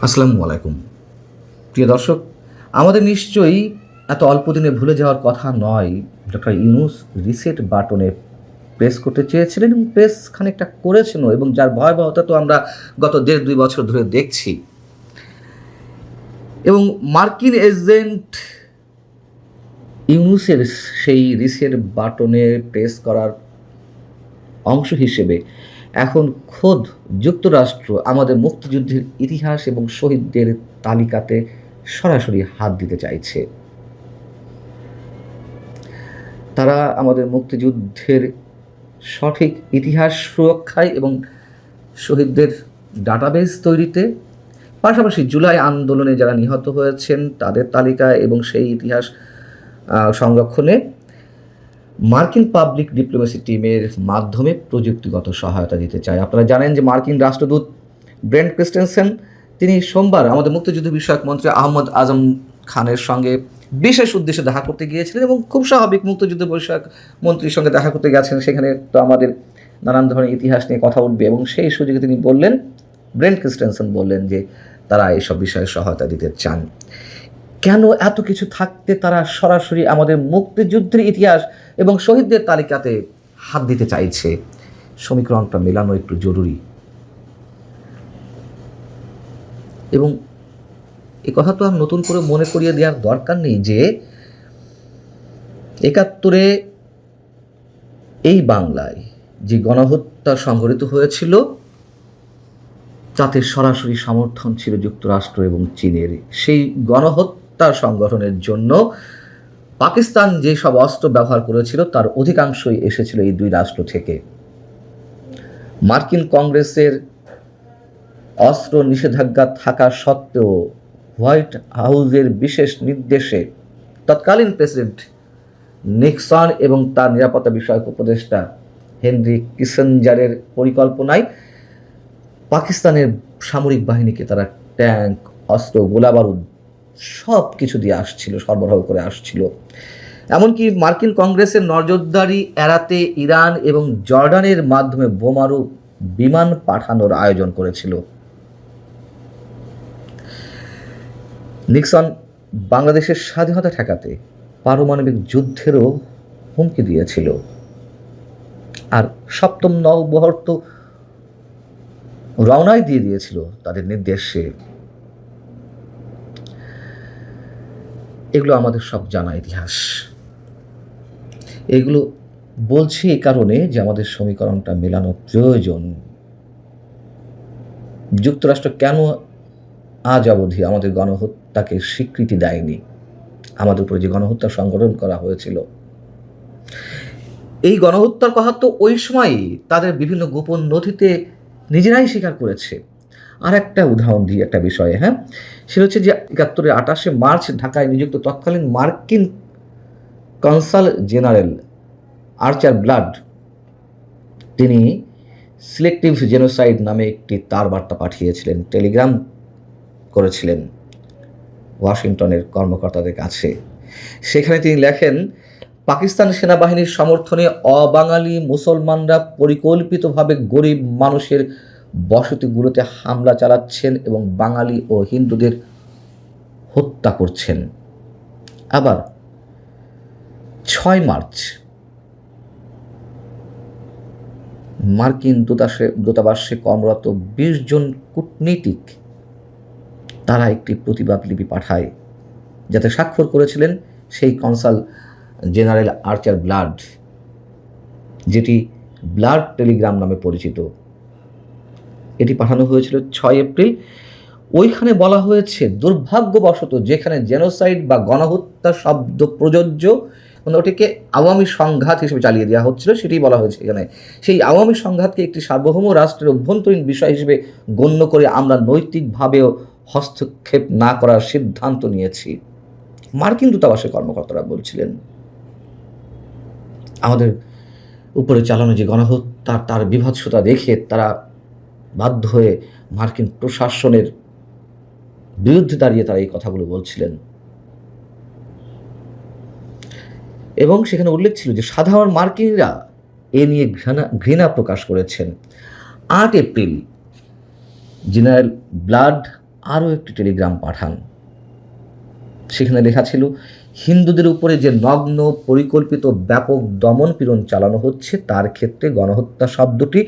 আসসালামু আলাইকুম। প্রিয় দর্শক, আমাদের নিশ্চয়ই এত অল্প দিনে ভুলে যাওয়ার কথা নয়, ডক্টর ইউনূস রিসেট বাটনে প্রেস করতে চেয়েছিলেন এবং প্রেস খানিকটা করেছেনও, এবং যার ভয়াবহতা তো আমরা গত ১.৫-২ বছর ধরে দেখছি। এবং মার্কিন এজেন্ট ইউনূসের সেই রিসেট বাটনে প্রেস করার অংশ হিসেবে এখন খোদ যুক্তরাষ্ট্র আমাদের মুক্তিযুদ্ধের ইতিহাস এবং শহীদদের তালিকাতে সরাসরি হাত দিতে চাইছে। তারা আমাদের মুক্তিযুদ্ধের সঠিক ইতিহাস সুরক্ষায় এবং শহীদদের ডাটাবেস তৈরিতে, পাশাপাশি জুলাই আন্দোলনে যারা নিহত হয়েছেন তাদের তালিকায় এবং সেই ইতিহাস সংরক্ষণে মার্কিন পাবলিক ডিপ্লোমেসি টিমের মাধ্যমে প্রযুক্তিগত সহায়তা দিতে চায়। আপনারা জানেন যে মার্কিন রাষ্ট্রদূত ব্রেন্ট ক্রিস্টেনসেন তিনি সোমবার আমাদের মুক্তিযুদ্ধ বিষয়ক মন্ত্রী আহমদ আজম খানের সঙ্গে বিশেষ উদ্দেশ্যে দেখা করতে গিয়েছিলেন, এবং খুব স্বাভাবিক, মুক্তিযুদ্ধ বিষয়ক মন্ত্রীর সঙ্গে দেখা করতে গেছেন, সেখানে তো আমাদের নানান ধরনের ইতিহাস নিয়ে কথা উঠবে, এবং সেই সুযোগে তিনি বললেন, ব্রেন্ট ক্রিস্টেনসেন বললেন যে তারা এইসব বিষয়ে সহায়তা দিতে চান। কেন এত কিছু থাকতে তারা সরাসরি আমাদের মুক্তিযুদ্ধের ইতিহাস এবং শহীদদের তালিকাতে হাত দিতে চাইছে? সমীকরণটা মেলানো একটু জরুরি। এবং এ কথা তো আর নতুন করে মনে করিয়ে দেওয়ার দরকার নেই যে ৭১ এই বাংলায় যে গণহত্যা সংঘটিত হয়েছিল তাতে সরাসরি সমর্থন ছিল যুক্তরাষ্ট্র এবং চীনের। সেই গণহত্যা সংগঠনের জন্য পাকিস্তান যে সব অস্ত্র ব্যবহার করেছিল তার অধিকাংশই এসেছিল এই দুই রাষ্ট্র থেকে। মার্কিন কংগ্রেসের অস্ত্র নিষেধাজ্ঞা থাকা সত্ত্বেও হোয়াইট হাউসের বিশেষ নির্দেশে তৎকালীন প্রেসিডেন্ট নিক্সন এবং তার নিরাপত্তা বিষয়ক উপদেষ্টা হেনরি কিসেঞ্জারের পরিকল্পনায় পাকিস্তানের সামরিক বাহিনীকে তারা ট্যাঙ্ক, অস্ত্র, গোলাবারুদ সব কিছু দিয়ে আসছিল, সরবরাহ করে আসছিল। এমনকি মার্কিন কংগ্রেসের নজরদারি এড়াতে ইরান এবং জর্ডানের মাধ্যমে বোমারু বিমান পাঠানোর আয়োজন করেছিল। নিক্সন বাংলাদেশের স্বাধীনতা ঠেকাতে পারমাণবিক যুদ্ধেরও হুমকি দিয়েছিল। আর সপ্তম নৌবহর তো রওনাই দিয়ে দিয়েছিল তাদের নির্দেশে। এগুলো আমাদের সব জানা ইতিহাস। এগুলো বলছি এই কারণে যে আমাদের সমীকরণটা মেলানো প্রয়োজন। যুক্তরাষ্ট্র কেন আজ অবধি আমাদের গণহত্যাকে স্বীকৃতি দেয়নি? আমাদের উপরে যে গণহত্যা সংগঠন করা হয়েছিল, এই গণহত্যার কথা তো ওই সময়ই তাদের বিভিন্ন গোপন নথিতে নিজেরাই স্বীকার করেছে। আর একটা উদাহরণ দিই একটা বিষয়ে, সেটা হচ্ছে যে ৭১ ২৮ মার্চ ঢাকায় নিযুক্ত তৎকালীন মার্কিন কনসাল জেনারেল আর্চার ব্লাড তিনি সিলেক্টিভ জেনোসাইড নামে একটি তার বার্তা পাঠিয়েছিলেন, টেলিগ্রাম করেছিলেন ওয়াশিংটনের কর্মকর্তাদের কাছে। সেখানে তিনি লেখেন, পাকিস্তান সেনাবাহিনীর সমর্থনে অবাঙালি মুসলমানরা পরিকল্পিতভাবে গরিব মানুষের বসতিগুলোতে হামলা চালাচ্ছেন এবং বাঙালি ও হিন্দুদের হত্যা করছেন। আবার ৬ মার্চ মার্কিন দূতাবাসে কর্মরত ২০ জন কূটনীতিক তারা একটি প্রতিবাদ লিপি পাঠায়, যাতে স্বাক্ষর করেছিলেন সেই কনসাল জেনারেল আর্চার ব্লাড, যেটি ব্লাড টেলিগ্রাম নামে পরিচিত। এটি পাঠানো হয়েছিল ৬ এপ্রিল। ওইখানে বলা হয়েছে, দুর্ভাগ্যবশত যেখানে জেনোসাইড বা গণহত্যা শব্দ প্রযোজ্য, মানে ওটিকে আওয়ামী সংঘাত হিসেবে চালিয়ে দেওয়া হচ্ছিল, সেটাই বলা হয়েছে এখানে। সেই আওয়ামী সংঘাতকে একটি সার্বভৌম রাষ্ট্রের অভ্যন্তরীণ বিষয় হিসেবে গণ্য করে আমরা নৈতিকভাবেও হস্তক্ষেপ না করার সিদ্ধান্ত নিয়েছি। মার্কিন দূতাবাসের কর্মকর্তারা বলছিলেন, আমাদের উপরে চালানো যে গণহত্যা তার বিভৎসতা দেখে তারা বাধ্য হয়ে মার্কিন প্রশাসনের বিরুদ্ধে দাঁড়িয়ে তারা এই কথাগুলো বলছিলেন। এবং সেখানে উল্লেখ ছিল যে সাধারণ মার্কিনরা এ নিয়ে ঘৃণা প্রকাশ করেছেন। ৮ এপ্রিল জেনারেল ব্লাড আরও একটি টেলিগ্রাম পাঠান। সেখানে লেখা ছিল, হিন্দুদের উপরে যে নগ্ন পরিকল্পিত ব্যাপক দমন পীড়ন চালানো হচ্ছে তার ক্ষেত্রে গণহত্যা শব্দটি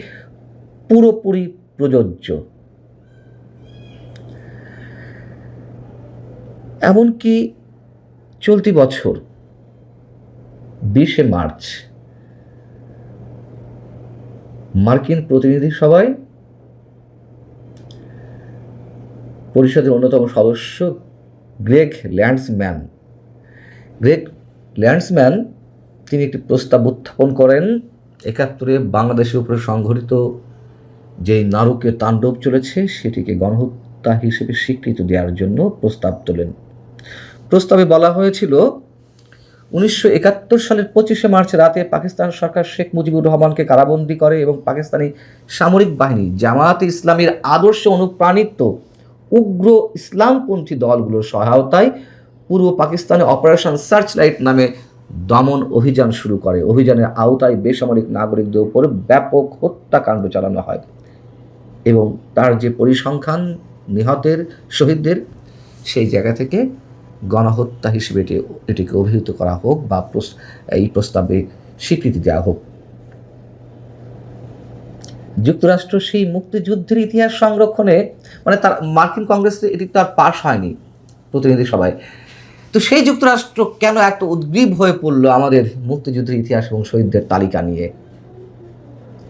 পুরোপুরি প্রযোজ্য। এমনকি চলতি বছর 20শে মার্চ মার্কিন প্রতিনিধি সভায় পরিষদের অন্যতম সদস্য গ্রেগ ল্যান্ডসম্যান তিনি একটি প্রস্তাব উত্থাপন করেন। 71-এ বাংলাদেশের উপরে সংঘটিত যেই নারকীয় তাণ্ডব চলেছে সেটিকে গণহত্যা হিসেবে স্বীকৃতি দেওয়ার জন্য প্রস্তাব তোলেন। প্রস্তাবে বলা হয়েছিল, 1971 সালের 25শে মার্চ রাতে পাকিস্তান সরকার শেখ মুজিবুর রহমানকে কারাবন্দী করে এবং পাকিস্তানি সামরিক বাহিনী জামায়াতে ইসলামীর আদর্শে অনুপ্রাণিত উগ্র ইসলামপন্থী দলগুলোর সহায়তায় পূর্ব পাকিস্তানে অপারেশন সার্চলাইট নামে দমন অভিযান শুরু করে। অভিযানের আওতায় বেসামরিক নাগরিকদের উপর ব্যাপক হত্যাকাণ্ড চালানো হয় এবং তার যে পরিসংখ্যান নিহতের শহীদদের, সেই জায়গা থেকে গণহত্যা হিসেবে এটিকে অভিহিত করা হোক বা এই প্রস্তাবে স্বীকৃতি দেওয়া হোক। যুক্তরাষ্ট্র সেই মুক্তিযুদ্ধের ইতিহাস সংরক্ষণে, মানে তার মার্কিন কংগ্রেসে এটি তো আর পাশ হয়নি প্রতিনিধি সভায়, তো সেই যুক্তরাষ্ট্র কেন এত উদ্গ্রীব হয়ে পড়লো আমাদের মুক্তিযুদ্ধের ইতিহাস এবং শহীদদের তালিকা নিয়ে?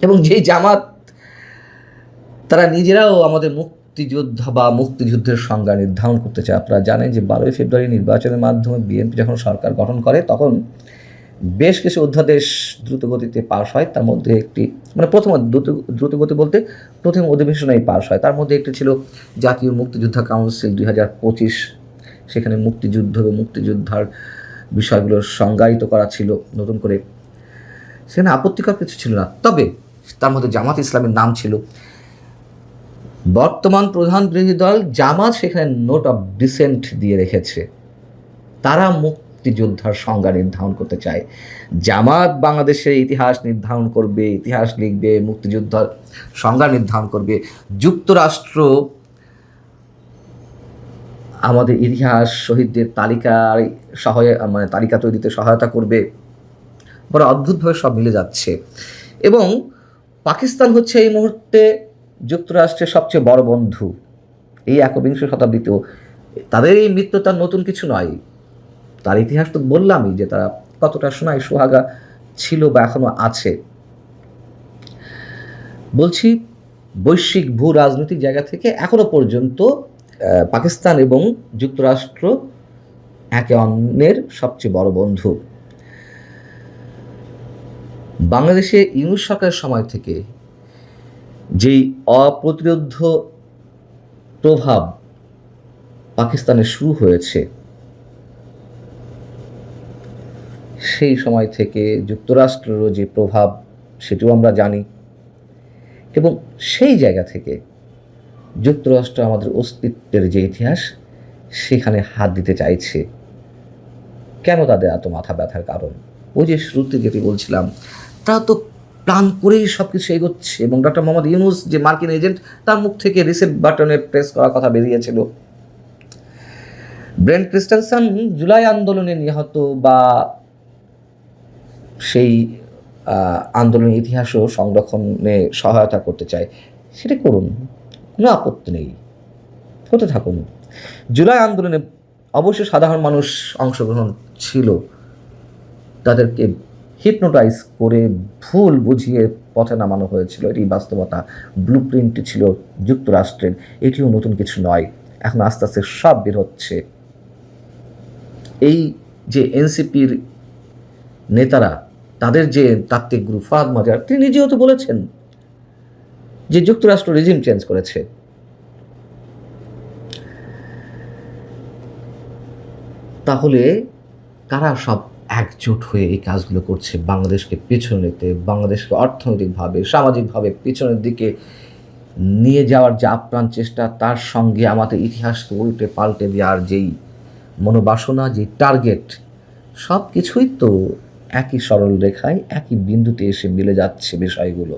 এবং যেই জামাত তারা নিজেরাও আমাদের মুক্তিযোদ্ধা বা মুক্তিযুদ্ধের সংজ্ঞা নির্ধারণ করতে চায়। আপনারা জানেন যে 12ই ফেব্রুয়ারি নির্বাচনের মাধ্যমে বিএনপি যখন সরকার গঠন করে তখন বেশ কিছু অধ্যাদেশ দ্রুতগতিতে পাশ হয়। তার মধ্যে একটি, মানে দ্রুতগতি বলতে প্রথম অধিবেশনেই পাশ হয়। তার মধ্যে একটি ছিল জাতীয় মুক্তিযোদ্ধা কাউন্সিল 2025। সেখানে মুক্তিযুদ্ধ এবং মুক্তিযোদ্ধার বিষয়গুলো সংজ্ঞায়িত করা ছিল নতুন করে। সেখানে আপত্তিকর কিছু ছিল না, তবে তার মধ্যে জামাত ইসলামের নাম ছিল। বর্তমান প্রধান বিরোধী দল জামাত সেখানে নোট অফ ডিসেন্ট দিয়ে রেখেছে। তারা মুক্তিযোদ্ধার সংজ্ঞা নির্ধারণ করতে চায়। জামাত বাংলাদেশের ইতিহাস নির্ধারণ করবে, ইতিহাস লিখবে, মুক্তিযোদ্ধার সংজ্ঞা নির্ধারণ করবে। যুক্তরাষ্ট্র আমাদের ইতিহাস শহীদদের তালিকা তৈরিতে সহায়তা করবে। বড় অদ্ভুতভাবে সব মিলে যাচ্ছে। এবং পাকিস্তান হচ্ছে এই মুহূর্তে যুক্তরাষ্ট্রের সবচেয়ে বড় বন্ধু। এই 21 শতাব্দীতেও তাদের এই মিত্রতা নতুন কিছু নয়। তার ইতিহাস তো বললামই যে তারা কতটা সোনায় সোহাগা ছিল বা এখনো আছে। বলছি, বৈশ্বিক ভূ রাজনৈতিক জায়গা থেকে এখনো পর্যন্ত পাকিস্তান এবং যুক্তরাষ্ট্র একে অন্যের সবচেয়ে বড় বন্ধু। বাংলাদেশে ইউনূস সরকারের সময় থেকে যেই অপ্রতিরোধ্য প্রভাব পাকিস্তানে শুরু হয়েছে, সেই সময় থেকে যুক্তরাষ্ট্রেরও যে প্রভাব সেটিও আমরা জানি। এবং সেই জায়গা থেকে যুক্তরাষ্ট্র আমাদের অস্তিত্বের যে ইতিহাস সেখানে হাত দিতে চাইছে। কেন তাদের এত মাথা ব্যথার কারণ? ওই যে শুরুতে যেটি বলছিলাম, তারা তো প্ল্যান করেই সব কিছু এগোচ্ছে। এবং ডক্টর মোহাম্মদ ইউনূস যে মার্কিন এজেন্ট, তার মুখ থেকে রিসেট বাটনে প্রেস করার কথা বেরিয়েছিল। ব্রেন্ট ক্রিস্টেনসন জুলাই আন্দোলনে নিহত বা সেই আন্দোলনের ইতিহাসও সংরক্ষণে সহায়তা করতে চায়, সেটা করুন, কোনো আপত্তি নেই, হতে থাকুন। জুলাই আন্দোলনে অবশ্যই সাধারণ মানুষ অংশগ্রহণ ছিল, তাদেরকে হিপনোটাইজ করে ভুল বুঝিয়ে পথে নামানো হয়েছিল, এটি বাস্তবতা। ব্লুপ্রিন্টটি ছিল যুক্তরাষ্ট্রের, এটিও নতুন কিছু নয়। এখন আস্তে আস্তে সব বের হচ্ছে। এই যে এনসিপির নেতারা, তাদের যে তাত্ত্বিক গুরু ফাহাদ মাজার, তিনি নিজেও তো বলেছেন যে যুক্তরাষ্ট্র রেজিম চেঞ্জ করেছে। তাহলে কারা সব একজোট হয়ে এই কাজগুলো করছে বাংলাদেশকে পেছনে নিতে, বাংলাদেশকে অর্থনৈতিকভাবে সামাজিকভাবে পেছনের দিকে নিয়ে যাওয়ার যে আপ্রাণ চেষ্টা, তার সঙ্গে আমাদের ইতিহাসকে উল্টে পাল্টে দেওয়ার যেই মনোবাসনা, যে টার্গেট, সব কিছুই তো একই সরল রেখায় একই বিন্দুতে এসে মিলে যাচ্ছে বিষয়গুলো।